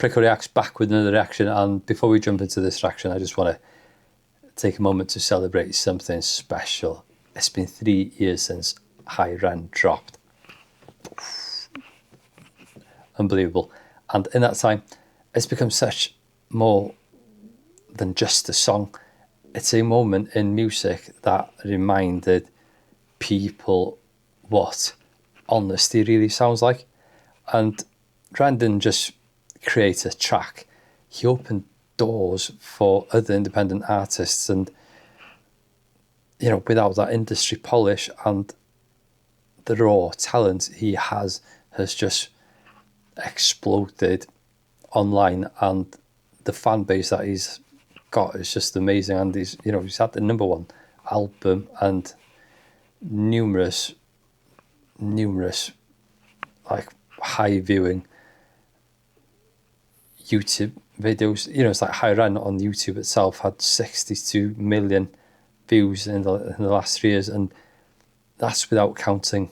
Prico reacts back with another reaction, and before we jump into this reaction, I just want to take a moment to celebrate something special. It's been 3 years since Hi Ren dropped. Unbelievable. And in that time, it's become such more than just a song. It's a moment in music that reminded people what honesty really sounds like. And Ren didn't just create a track, he opened doors for other independent artists, and without that industry polish and the raw talent he has just exploded online, and the fan base that he's got is just amazing. And he's had the #1 album and numerous like high viewing YouTube videos. It's like Hi Ren on YouTube itself had 62 million views in the last 3 years, and that's without counting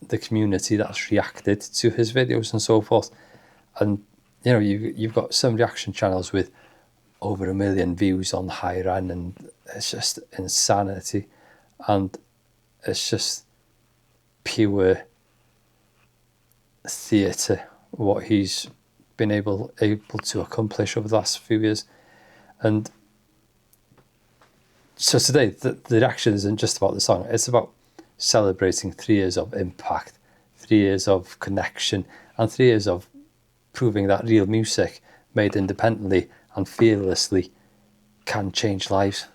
the community that's reacted to his videos and so forth. And you've got some reaction channels with over 1 million views on Hi Ren, and it's just insanity, and it's just pure theatre what he's been able to accomplish over the last few years. And so today the reaction isn't just about the song, it's about celebrating 3 years of impact, 3 years of connection, and 3 years of proving that real music made independently and fearlessly can change lives.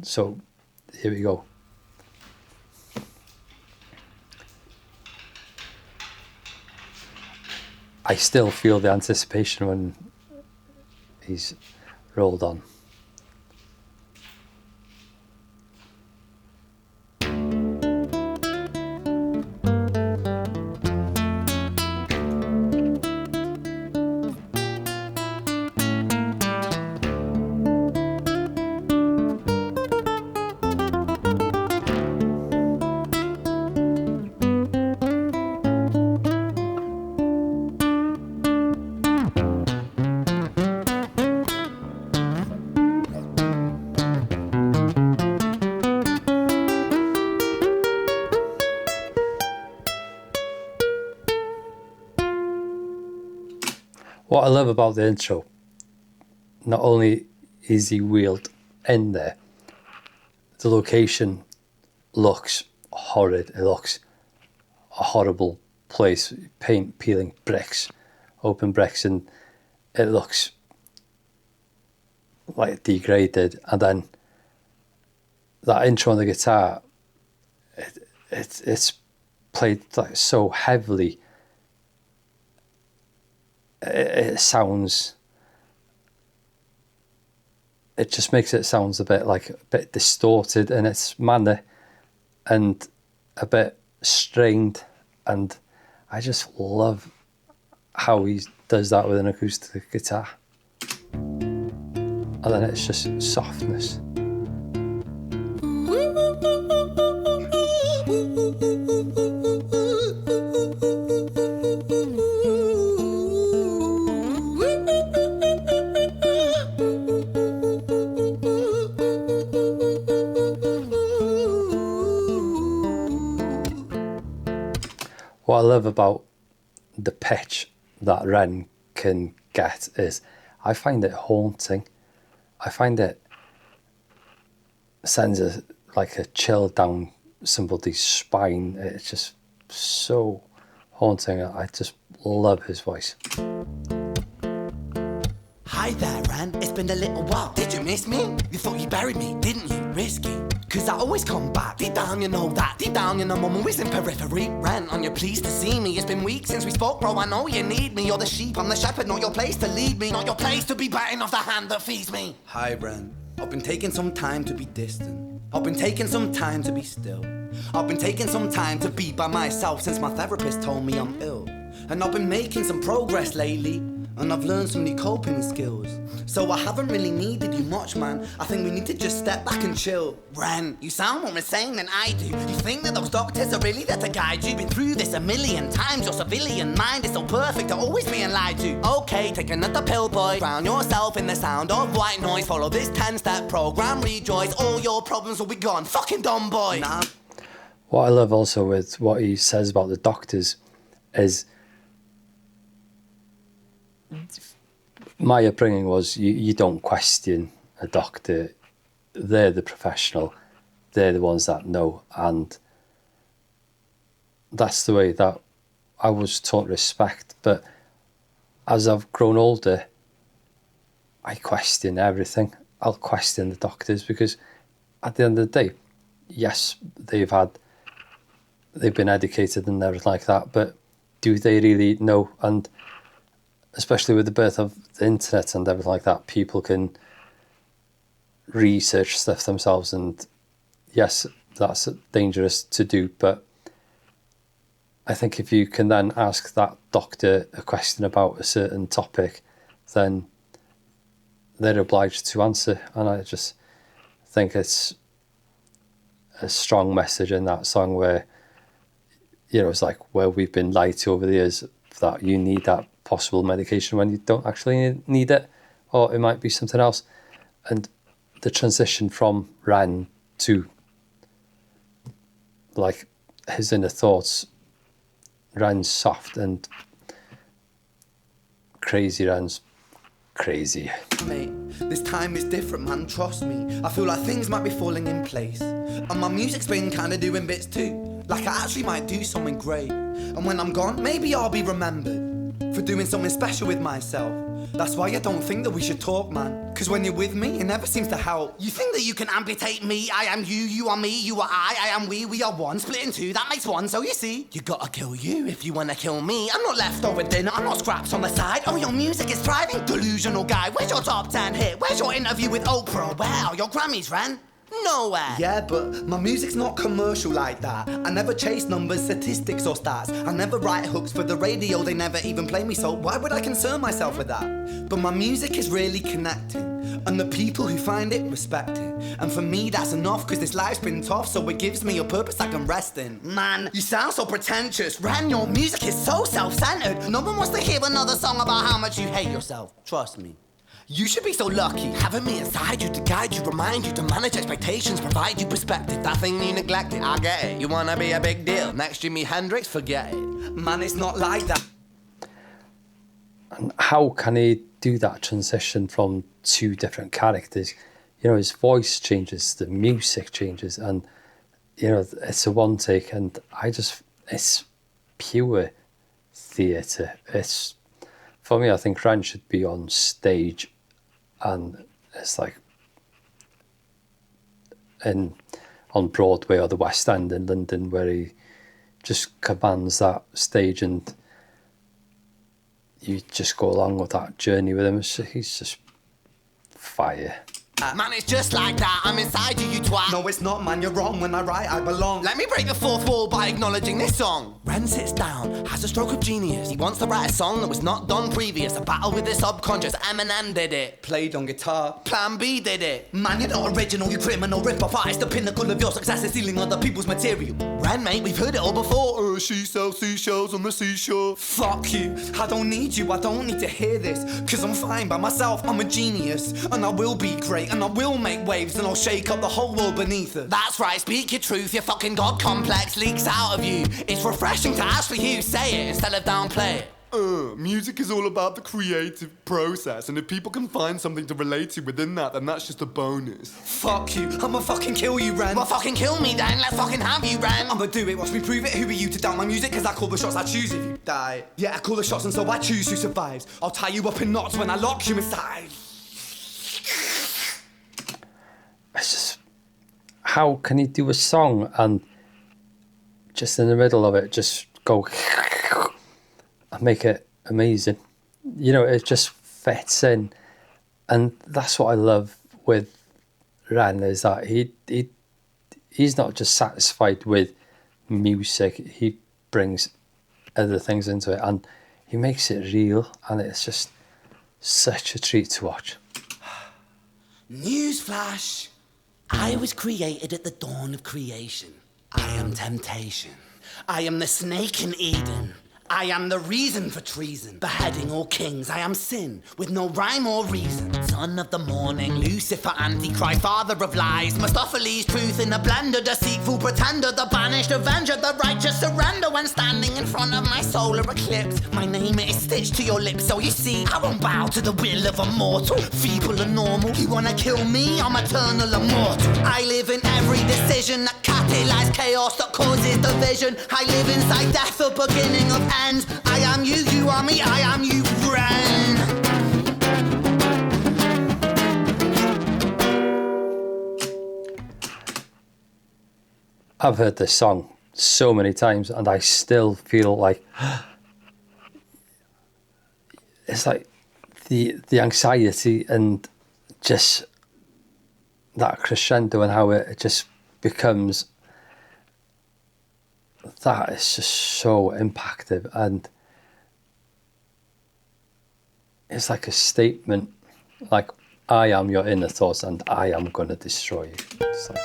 So here we go. I still feel the anticipation when he's rolled on. What I love about the intro, not only is he wheeled in there, the location looks horrid. It looks a horrible place. Paint peeling bricks, open bricks, and it looks like degraded. And then that intro on the guitar, it's played like so heavily. It just makes it sounds a bit distorted in its manner and a bit strained, and I just love how he does that with an acoustic guitar, and then it's just softness. What I love about the pitch that Ren can get is I find it haunting. I find it sends a chill down somebody's spine. It's just so haunting. I just love his voice. Hi there, Ren. It's been a little while. Did you miss me? You thought you buried me, didn't you? Risky. Cause I always come back. Deep down you know that. Deep down you know I'm always in periphery. Ren, are you pleased to see me? It's been weeks since we spoke, bro. I know you need me. You're the sheep, I'm the shepherd. Not your place to lead me. Not your place to be biting off the hand that feeds me. Hi, Ren. I've been taking some time to be distant. I've been taking some time to be still. I've been taking some time to be by myself since my therapist told me I'm ill. And I've been making some progress lately. and I've learned some new coping skills. So I haven't really needed you much, man. I think we need to just step back and chill. Ren, you sound more insane than I do. You think that those doctors are really there to guide you? Been through this a million times. Your civilian mind is so perfect to always being lied to. Okay, take another pill, boy. Drown yourself in the sound of white noise. Follow this 10-step program, rejoice. All your problems will be gone. Fucking dumb boy. Nah. What I love also with what he says about the doctors is, my upbringing was you don't question a doctor. They're the professional. They're the ones that know. And that's the way that I was taught respect. But as I've grown older, I question everything. I'll question the doctors because at the end of the day, yes, they've been educated and everything like that, but do they really know? And especially with the birth of the internet and everything like that, people can research stuff themselves, and yes, that's dangerous to do, but I think if you can then ask that doctor a question about a certain topic, then they're obliged to answer. And I just think it's a strong message in that song where, it's like where we've been lied to over the years that you need that possible medication when you don't actually need it, or it might be something else. And the transition from Ren to like his inner thoughts, Ren's soft and crazy, Ren's crazy. Mate, this time is different, man, trust me. I feel like things might be falling in place, and my music's been kinda doing bits too. Like I actually might do something great, and when I'm gone, maybe I'll be remembered for doing something special with myself. That's why I don't think that we should talk, man, cause when you're with me, it never seems to help. You think that you can amputate me? I am you, you are me, you are I am we are one. Split in two, that makes one, so you see, you gotta kill you if you wanna kill me. I'm not leftover dinner, I'm not scraps on the side. Oh, your music is thriving, delusional guy. Where's your top 10 hit? Where's your interview with Oprah? Where are your Grammys, Ren? Nowhere. Yeah, but my music's not commercial like that. I never chase numbers, statistics or stats. I never write hooks for the radio, they never even play me, so why would I concern myself with that? But my music is really connecting, and the people who find it respect it. And for me that's enough, cause this life's been tough, so it gives me a purpose I can rest in. Man, you sound so pretentious. Ren, your music is so self-centered. No one wants to hear another song about how much you hate yourself. Trust me. You should be so lucky, having me inside you to guide you, remind you, to manage expectations, provide you perspective. That thing you neglected, I get it. You wanna be a big deal, next Jimi Hendrix, forget it. Man, it's not like that. And how can he do that transition from two different characters? His voice changes, the music changes, and it's a one take, and it's pure theatre. It's, for me, I think Ren should be on stage, and it's like on Broadway or the West End in London, where he just commands that stage, and you just go along with that journey with him. He's just fire. Man, it's just like that. I'm inside you, you twat. No, it's not, man. You're wrong. When I write, I belong. Let me break the fourth wall by acknowledging this song. Ren sits down, has a stroke of genius. He wants to write a song that was not done previous. A battle with the subconscious. Eminem did it. Played on guitar. Plan B did it. Man, you're not original, you criminal rip-off artist. The pinnacle of your success is stealing other people's material. Ren, mate, we've heard it all before. She sells seashells on the seashore. Fuck you. I don't need you. I don't need to hear this. Cause I'm fine by myself. I'm a genius. And I will be great. And I will make waves. And I'll shake up the whole world beneath it. That's right, speak your truth. Your fucking God complex leaks out of you. It's refreshing to ask for you. Say it instead of downplay it. Music is all about the creative process, and if people can find something to relate to within that, then that's just a bonus. Fuck you. I'ma fucking kill you, Ren. Well, fucking kill me then. Let's fucking have you, Ren. I'ma do it. Watch me prove it. Who are you to doubt my music? Cause I call the shots, I choose if you die. Yeah, I call the shots and so I choose who survives. I'll tie you up in knots when I lock you inside. It's just, how can he do a song and just in the middle of it just go and make it amazing? It just fits in. And that's what I love with Ren, is that he's not just satisfied with music, he brings other things into it, and he makes it real, and it's just such a treat to watch. Newsflash! I was created at the dawn of creation. I am temptation. I am the snake in Eden. I am the reason for treason, beheading all kings. I am sin, with no rhyme or reason. Son of the morning, Lucifer, Antichrist, father of lies. Mephistopheles, truth in a blender, deceitful pretender, the banished avenger, the righteous surrender. When standing in front of my solar eclipse, my name is stitched to your lips. So you see, I won't bow to the will of a mortal, feeble and normal. You wanna kill me? I'm eternal immortal. I live in every decision that catalyzes chaos, that causes division. I live inside death, the beginning of end. I am you, you are me, I am you, friend. I've heard this song so many times and I still feel like it's like the anxiety and just that crescendo and how it just becomes, that is just so impactful, and it's like a statement, like, I am your inner thoughts and I am going to destroy you. It's like,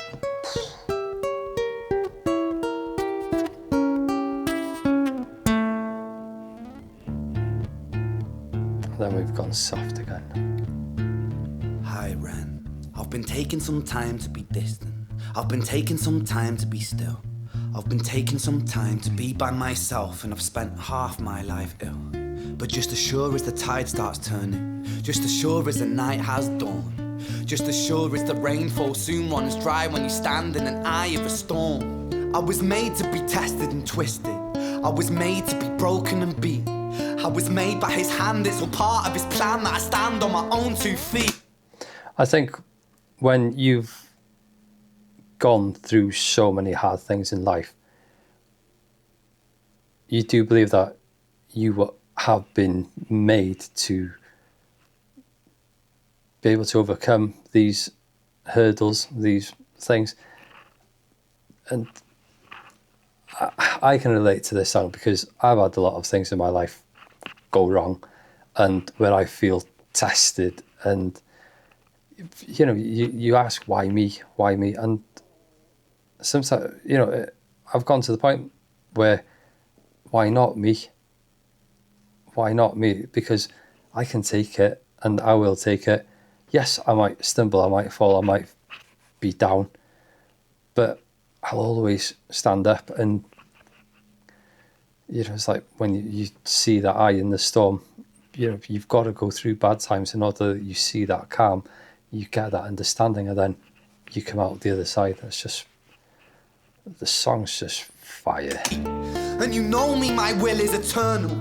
and then we've gone soft again. Hi Ren, I've been taking some time to be distant. I've been taking some time to be still. I've been taking some time to be by myself, and I've spent half my life ill. But just as sure as the tide starts turning, just as sure as the night has dawned, just as sure as the rainfall soon runs dry when you stand in an eye of a storm. I was made to be tested and twisted. I was made to be broken and beat. I was made by his hand, it's all part of his plan that I stand on my own 2 feet. I think when you've gone through so many hard things in life, you do believe that you have been made to be able to overcome these hurdles, these things. And I can relate to this song because I've had a lot of things in my life go wrong, and where I feel tested, and you know, you ask, why me, and sometimes, you know, I've gone to the point where, why not me, because I can take it and I will take it. Yes, I might stumble, I might fall, I might be down, but I'll always stand up. And you know, it's like when you see that eye in the storm, you know, you've got to go through bad times in order that you see that calm, you get that understanding, and then you come out the other side. It's just, the song's just fire. And you know me, my will is eternal.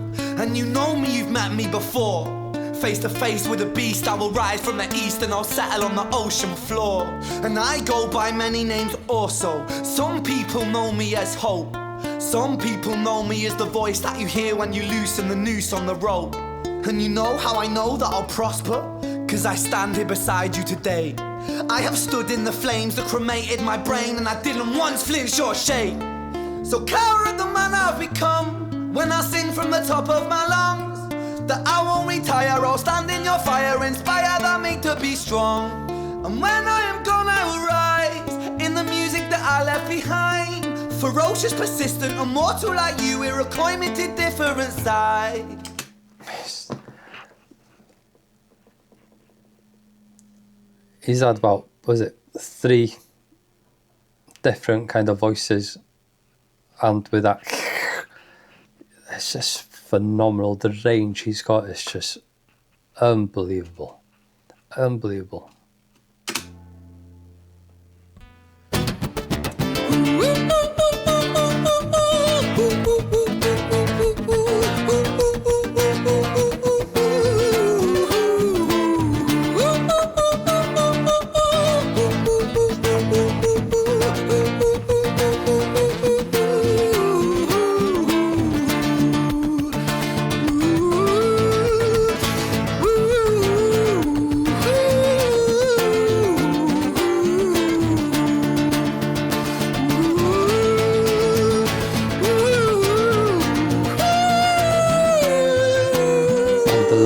And you know me, you've met me before. Face to face with a beast, I will rise from the east and I'll settle on the ocean floor. And I go by many names also. Some people know me as hope. Some people know me as the voice that you hear when you loosen the noose on the rope. And you know how I know that I'll prosper? 'Cause I stand here beside you today. I have stood in the flames that cremated my brain, and I didn't once flinch or shake. So cower at the man I've become when I sing from the top of my lungs, that I won't retire, I'll stand in your fire, inspire that me to be strong. And when I am gone I will rise in the music that I left behind. Ferocious, persistent, immortal like you, we're a climate different side. He's had about, was it 3 different kind of voices, and with that, it's just phenomenal. The range he's got is just unbelievable. Unbelievable.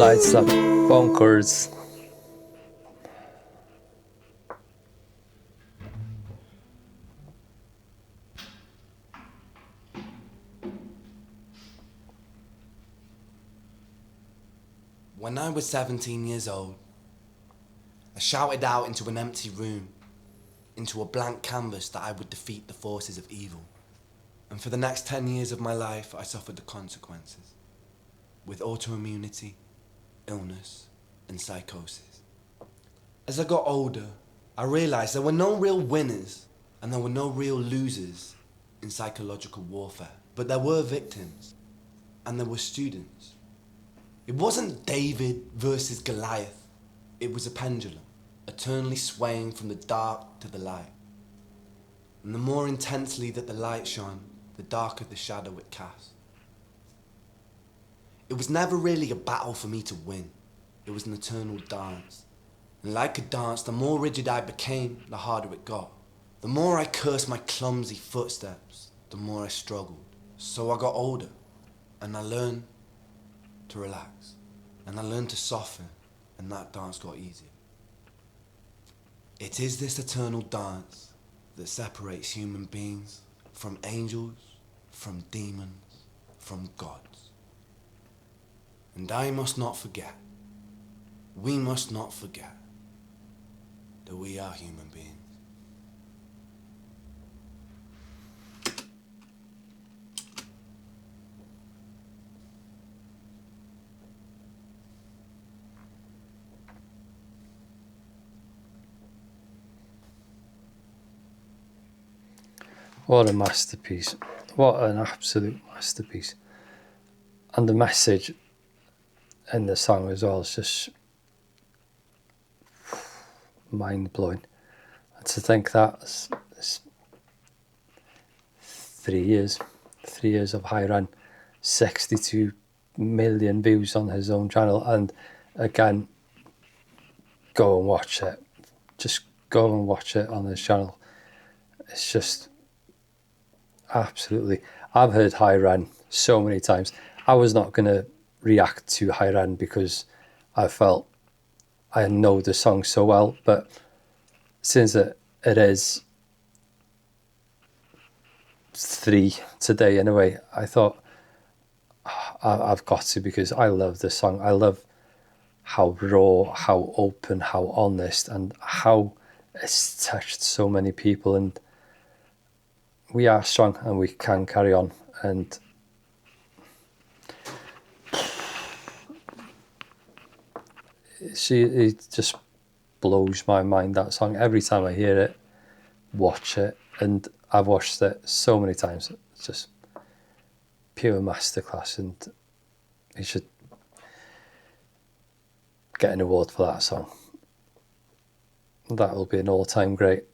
Lights up Bonkers. When I was 17 years old, I shouted out into an empty room, into a blank canvas, that I would defeat the forces of evil. And for the next 10 years of my life, I suffered the consequences, with autoimmunity, illness, and psychosis. As I got older, I realized there were no real winners and there were no real losers in psychological warfare, but there were victims and there were students. It wasn't David versus Goliath. It was a pendulum, eternally swaying from the dark to the light. And the more intensely that the light shone, the darker the shadow it cast. It was never really a battle for me to win. It was an eternal dance. And like a dance, the more rigid I became, the harder it got. The more I cursed my clumsy footsteps, the more I struggled. So I got older, and I learned to relax, and I learned to soften, and that dance got easier. It is this eternal dance that separates human beings from angels, from demons, from gods. And I must not forget, we must not forget, that we are human beings. What a masterpiece. What an absolute masterpiece. And the message in the song as well is just mind-blowing. And to think that it's 3 years of Hi Ren, 62 million views on his own channel. And again, go and watch it. Just go and watch it on his channel. It's just absolutely. I've heard Hi Ren so many times. I was not going to react to Hi Ren because I felt I know the song so well, but since it is 3 today anyway, I thought I've got to, because I love the song. I love how raw, how open, how honest, and how it's touched so many people. And we are strong and we can carry on. And it just blows my mind, that song. Every time I hear it, watch it, and I've watched it so many times. It's just pure masterclass, and he should get an award for that song. That will be an all-time great.